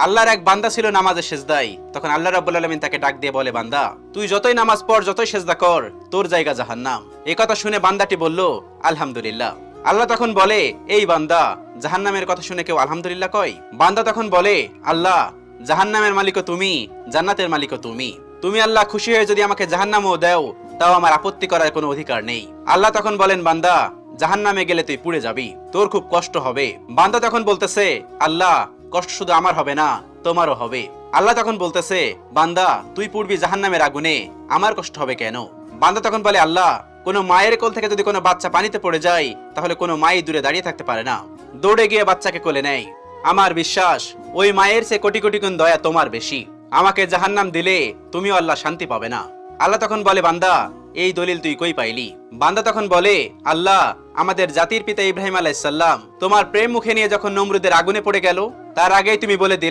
আল্লাহর এক বান্দা ছিল নামাজে সেজদায়। তখন আল্লাহ রাব্বুল আলামিন তাকে ডাক দিয়ে বলে, বান্দা তুই যতই নামাজ পড়, যতই সেজদা কর, তোর জায়গা জাহান্নাম। এই কথা শুনে বান্দাটি বলল, আলহামদুলিল্লাহ। আল্লাহ তখন বলে, এই বান্দা, জাহান্নামের কথা শুনে কেউ আলহামদুলিল্লাহ কয়? বান্দা তখন বলে, আল্লাহ, জাহান্নামের মালিকও তুমি, জান্নাতের মালিকও তুমি। তুমি আল্লাহ খুশি হয়ে যদি আমাকে জাহান্নামও দাও, তাও আমার আপত্তি করার কোনো অধিকার নেই। আল্লাহ তখন বলেন, বান্দা, জাহান্নামে গেলে তুই পুড়ে যাবি, তোর খুব কষ্ট হবে। বান্দা তখন বলতেছে, আল্লাহ, কষ্ট শুধু আমার হবে না, তোমারও হবে। আল্লাহ তখন বলতেছে, বান্দা, তুই পুড়বি জাহান্নামের আগুনে, আমার কষ্ট হবে কেন? বান্দা তখন বলে, আল্লাহ, কোনো মায়ের কোল থেকে যদি কোনো বাচ্চা পানিতে পড়ে যায়, তাহলে কোনো মাই দূরে দাঁড়িয়ে থাকতে পারে না, দৌড়ে গিয়ে বাচ্চাকে কোলে নেয়। আমার বিশ্বাস ওই মায়ের চেয়ে কোটি কোটি গুণ দয়া তোমার বেশি। আমাকে জাহান্নাম দিলে তুমিও আল্লাহ শান্তি পাবে না। আল্লাহ তখন বলে, বান্দা, এই দলিল তুই কই পাইলি? বান্দা তখন বলে, আল্লাহ, আমাদের জাতির পিতা ইব্রাহিম আলাইহিস সালাম তোমার প্রেম মুখে নিয়ে যখন নমরুদের আগুনে পড়ে গেল, তার আগেই তুমি বলে দিলে